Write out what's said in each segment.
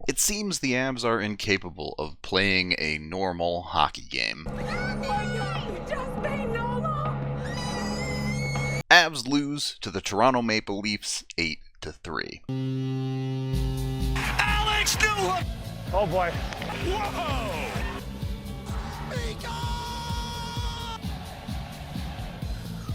It seems the Avs are incapable of playing a normal hockey game. Avs lose to the Toronto Maple Leafs 8-3. Alex Newhook! Oh boy. Whoa!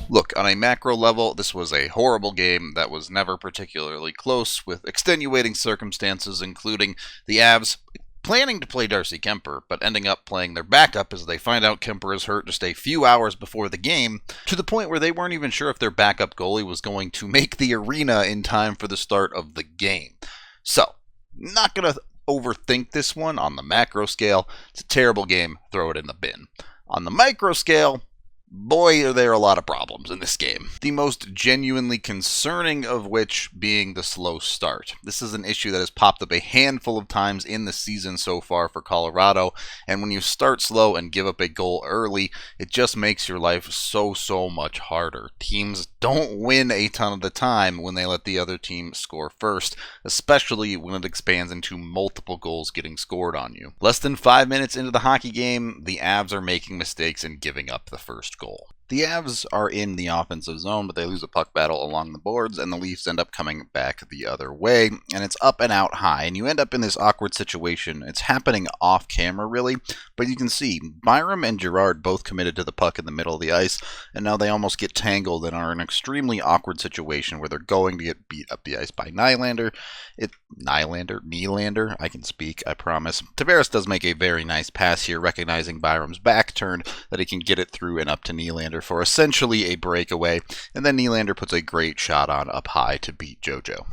Look, on a macro level, this was a horrible game that was never particularly close, with extenuating circumstances, including the Avs planning to play Darcy Kemper, but ending up playing their backup as they find out Kemper is hurt just a few hours before the game, to the point where they weren't even sure if their backup goalie was going to make the arena in time for the start of the game. So, not going to overthink this one on the macro scale. It's a terrible game, throw it in the bin. On the micro scale, boy, are there a lot of problems in this game. The most genuinely concerning of which being the slow start. This is an issue that has popped up a handful of times in the season so far for Colorado, and when you start slow and give up a goal early, it just makes your life so much harder. Teams don't win a ton of the time when they let the other team score first, especially when it expands into multiple goals getting scored on you. Less than 5 minutes into the hockey game, the Avs are making mistakes and giving up the first goal. The Avs are in the offensive zone, but they lose a puck battle along the boards, and the Leafs end up coming back the other way, and it's up and out high, and you end up in this awkward situation. It's happening off camera, really, but you can see Byram and Girard both committed to the puck in the middle of the ice, and now they almost get tangled and are in an extremely awkward situation where they're going to get beat up the ice by Nylander. Nylander, I can speak, I promise. Tavares does make a very nice pass here, recognizing Byram's back turn, that he can get it through and up to Nylander for essentially a breakaway, and then Nylander puts a great shot on up high to beat JoJo.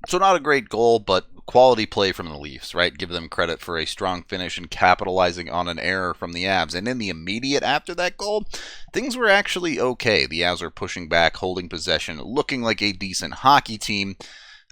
So not a great goal, but quality play from the Leafs, right? Give them credit for a strong finish and capitalizing on an error from the Avs. And in the immediate after that goal, things were actually okay. The Avs were pushing back, holding possession, looking like a decent hockey team,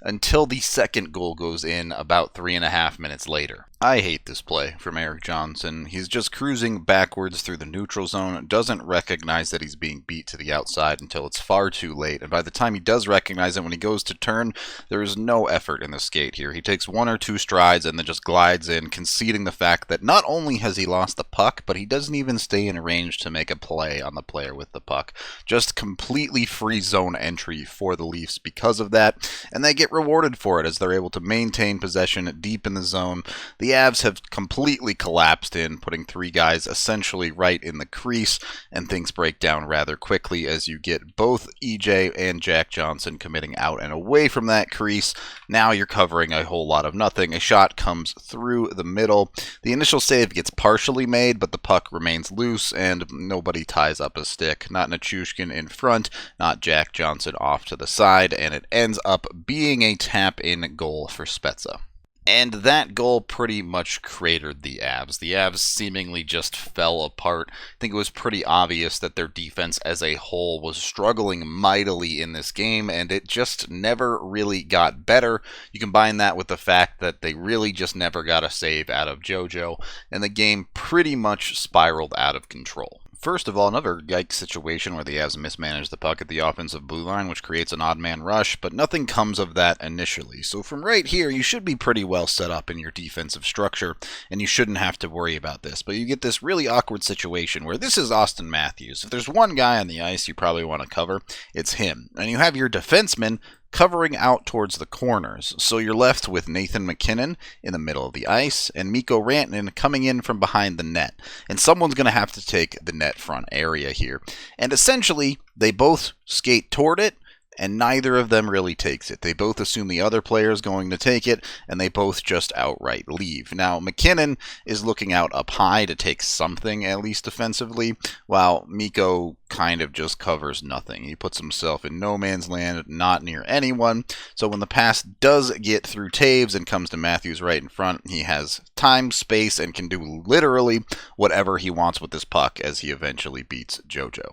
until the second goal goes in about 3.5 minutes later. I hate this play from Erik Johnson. He's just cruising backwards through the neutral zone, doesn't recognize that he's being beat to the outside until it's far too late, and by the time he does recognize it, when he goes to turn, there is no effort in the skate here. He takes 1 or 2 strides and then just glides in, conceding the fact that not only has he lost the puck, but he doesn't even stay in range to make a play on the player with the puck. Just completely free zone entry for the Leafs because of that, and they get rewarded for it as they're able to maintain possession deep in the zone. The Avs have completely collapsed in, putting 3 guys essentially right in the crease, and things break down rather quickly as you get both EJ and Jack Johnson committing out and away from that crease. Now you're covering a whole lot of nothing. A shot comes through the middle. The initial save gets partially made, but the puck remains loose, and nobody ties up a stick. Not Nichushkin in front, not Jack Johnson off to the side, and it ends up being a tap-in goal for Spezza. And that goal pretty much cratered the Avs. The Avs seemingly just fell apart. I think it was pretty obvious that their defense as a whole was struggling mightily in this game, and it just never really got better. You combine that with the fact that they really just never got a save out of JoJo, and the game pretty much spiraled out of control. First of all, another yikes situation where the Avs mismanage the puck at the offensive blue line, which creates an odd man rush, but nothing comes of that initially. So from right here, you should be pretty well set up in your defensive structure, and you shouldn't have to worry about this. But you get this really awkward situation where this is Austin Matthews. If there's one guy on the ice you probably want to cover, it's him. And you have your defenseman covering out towards the corners. So you're left with Nathan MacKinnon in the middle of the ice and Mikko Rantanen coming in from behind the net. And someone's going to have to take the net front area here. And essentially, they both skate toward it, and neither of them really takes it. They both assume the other player is going to take it, and they both just outright leave. Now, MacKinnon is looking out up high to take something, at least defensively, while Mikko kind of just covers nothing. He puts himself in no man's land, not near anyone, so when the pass does get through Taves and comes to Matthews right in front, he has time, space, and can do literally whatever he wants with this puck as he eventually beats JoJo.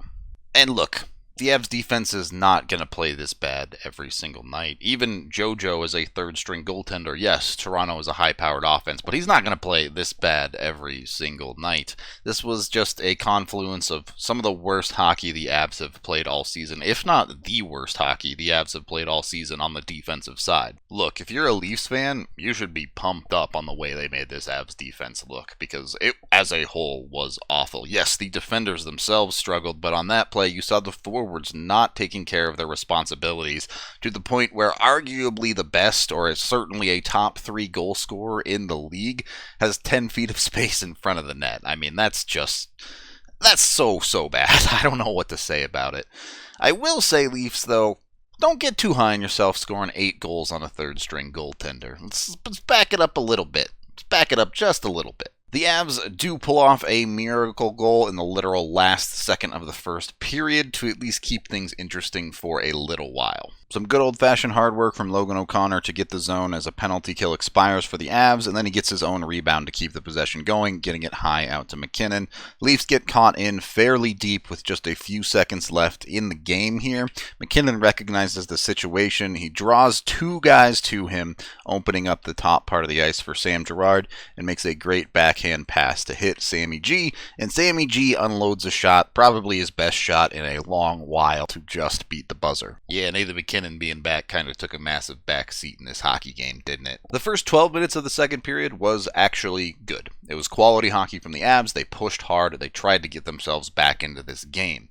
And look, The Avs defense is not going to play this bad every single night. Even JoJo is a third-string goaltender. Yes, Toronto is a high-powered offense, but he's not going to play this bad every single night. This was just a confluence of some of the worst hockey the Avs have played all season, if not the worst hockey the Avs have played all season on the defensive side. Look, if you're a Leafs fan, you should be pumped up on the way they made this Avs defense look, because it, as a whole, was awful. Yes, the defenders themselves struggled, but on that play, you saw the forwards not taking care of their responsibilities to the point where arguably the best, or certainly a top 3 goal scorer in the league, has 10 feet of space in front of the net. I mean, that's so bad. I don't know what to say about it. I will say, Leafs, though, don't get too high on yourself scoring 8 goals on a third-string goaltender. Let's back it up a little bit. Let's back it up just a little bit. The Avs do pull off a miracle goal in the literal last second of the first period to at least keep things interesting for a little while. Some good old-fashioned hard work from Logan O'Connor to get the zone as a penalty kill expires for the Avs, and then he gets his own rebound to keep the possession going, getting it high out to McKinnon. Leafs get caught in fairly deep with just a few seconds left in the game here. McKinnon recognizes the situation. He draws 2 guys to him, opening up the top part of the ice for Sam Girard, and makes a great backhand pass to hit Sammy G, and Sammy G unloads a shot, probably his best shot in a long while, to just beat the buzzer. Yeah, Nathan McKinnon being back kind of took a massive back seat in this hockey game, didn't it? The first 12 minutes of the second period was actually good. It was quality hockey from the Avs. They pushed hard. They tried to get themselves back into this game.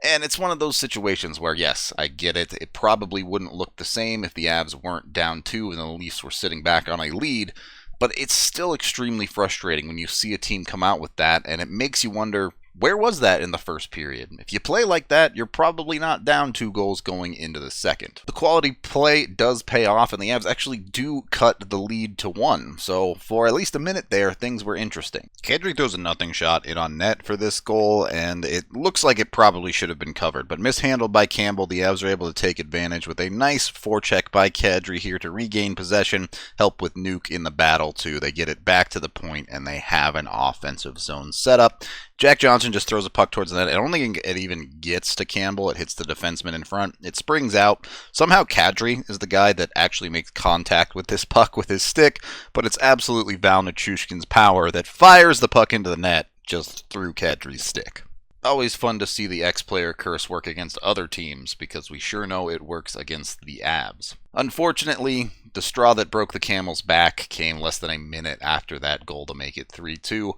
And it's one of those situations where, yes, I get it. It probably wouldn't look the same if the Avs weren't down 2 and the Leafs were sitting back on a lead. But it's still extremely frustrating when you see a team come out with that, and it makes you wonder, where was that in the first period? If you play like that, you're probably not down 2 goals going into the second. The quality play does pay off, and the Avs actually do cut the lead to 1. So for at least a minute there, things were interesting. Kadri throws a nothing shot in on net for this goal, and it looks like it probably should have been covered. But mishandled by Campbell, the Avs are able to take advantage with a nice forecheck by Kadri here to regain possession, help with Nuke in the battle too. They get it back to the point, and they have an offensive zone setup. Jack Johnson just throws a puck towards the net. I don't think it even gets to Campbell. It hits the defenseman in front. It springs out. Somehow Kadri is the guy that actually makes contact with this puck with his stick, but it's absolutely Val Nichushkin's power that fires the puck into the net just through Kadri's stick. Always fun to see the X-Player curse work against other teams, because we sure know it works against the Avs. Unfortunately, the straw that broke the camel's back came less than a minute after that goal to make it 3-2.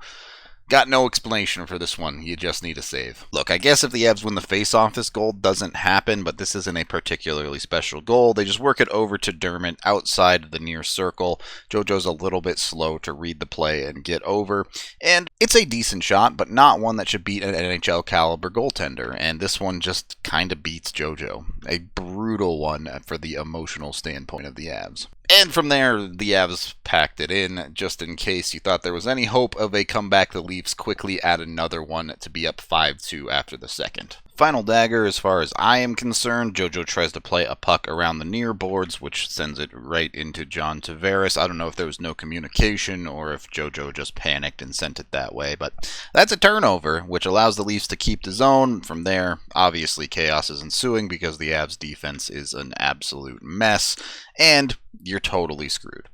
Got no explanation for this one. You just need a save. Look, I guess if the Avs win the face-off, this goal doesn't happen, but this isn't a particularly special goal. They just work it over to Dermott outside the near circle. JoJo's a little bit slow to read the play and get over. And it's a decent shot, but not one that should beat an NHL caliber goaltender. And this one just kind of beats JoJo. A brutal one for the emotional standpoint of the Avs. And from there, the Avs packed it in, just in case you thought there was any hope of a comeback. The Leafs quickly add another one to be up 5-2 after the second. Final dagger, as far as I am concerned. JoJo tries to play a puck around the near boards, which sends it right into John Tavares. I don't know if there was no communication or if JoJo just panicked and sent it that way, but that's a turnover, which allows the Leafs to keep the zone. From there, obviously chaos is ensuing because the Avs defense is an absolute mess, and you're totally screwed.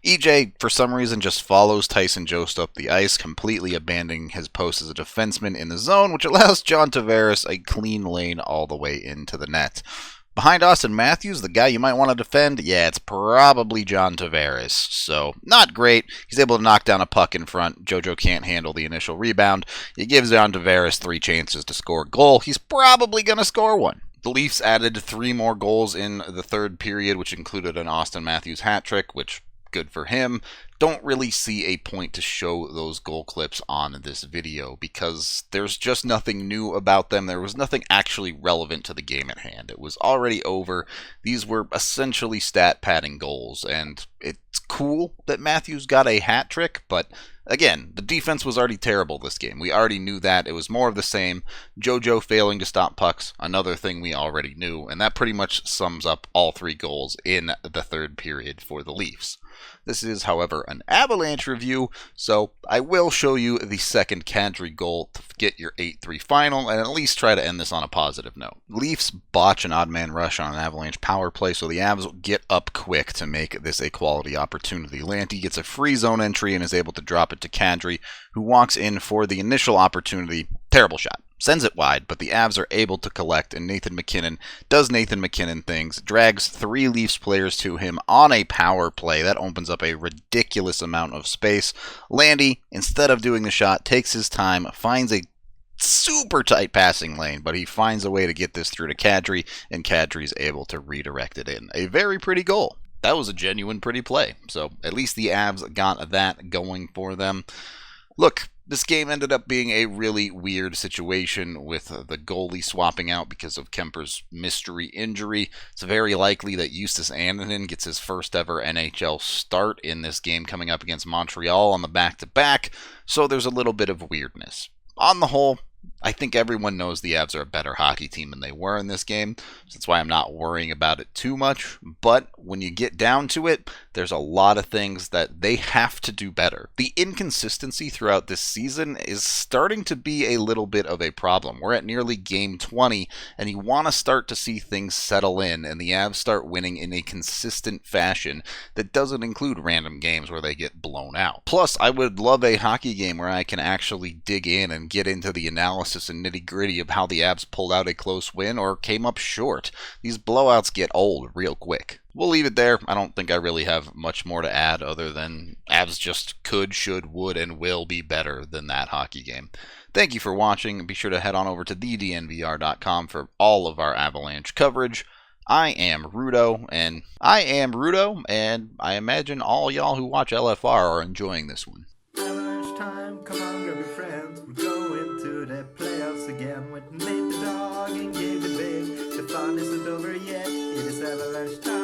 EJ, for some reason, just follows Tyson Jost up the ice, completely abandoning his post as a defenseman in the zone, which allows John Tavares a clean lane all the way into the net. Behind Austin Matthews, the guy you might want to defend, yeah, it's probably John Tavares. So, not great. He's able to knock down a puck in front. JoJo can't handle the initial rebound. He gives John Tavares 3 chances to score a goal. He's probably going to score one. The Leafs added 3 more goals in the third period, which included an Austin Matthews hat trick, which good for him. Don't really see a point to show those goal clips on this video because there's just nothing new about them. There was nothing actually relevant to the game at hand. It was already over. These were essentially stat padding goals, and it's cool that Matthews got a hat trick, but again, the defense was already terrible this game. We already knew that. It was more of the same. JoJo failing to stop pucks, another thing we already knew, and that pretty much sums up all 3 goals in the third period for the Leafs. This is, however, an Avalanche review, so I will show you the second Kadri goal to get your 8-3 final and at least try to end this on a positive note. Leafs botch an odd man rush on an Avalanche power play, so the Avs get up quick to make this a quality opportunity. Lanty gets a free zone entry and is able to drop it to Kadri, who walks in for the initial opportunity. Terrible shot. Sends it wide, but the Avs are able to collect, and Nathan MacKinnon does Nathan MacKinnon things, drags 3 Leafs players to him on a power play. That opens up a ridiculous amount of space. Landy, instead of doing the shot, takes his time, finds a super tight passing lane, but he finds a way to get this through to Kadri, and Kadri's able to redirect it in. A very pretty goal. That was a genuine pretty play, so at least the Avs got that going for them. Look, this game ended up being a really weird situation with the goalie swapping out because of Kemper's mystery injury. It's very likely that Justus Annunen gets his first ever NHL start in this game coming up against Montreal on the back-to-back, so there's a little bit of weirdness. On the whole, I think everyone knows the Avs are a better hockey team than they were in this game, so that's why I'm not worrying about it too much. But when you get down to it, there's a lot of things that they have to do better. The inconsistency throughout this season is starting to be a little bit of a problem. We're at nearly game 20, and you want to start to see things settle in, and the Avs start winning in a consistent fashion that doesn't include random games where they get blown out. Plus, I would love a hockey game where I can actually dig in and get into the analysis and nitty-gritty of how the Avs pulled out a close win or came up short. These blowouts get old real quick. We'll leave it there. I don't think I really have much more to add other than Avs just could, should, would, and will be better than that hockey game. Thank you for watching. Be sure to head on over to thednvr.com for all of our Avalanche coverage. I am Rudo, and I imagine all y'all who watch LFR are enjoying this one. Avalanche time, come on, grab your friends. We're going to the playoffs again with Nate the dog and Gabe the babe. The fun isn't over yet, it is Avalanche time.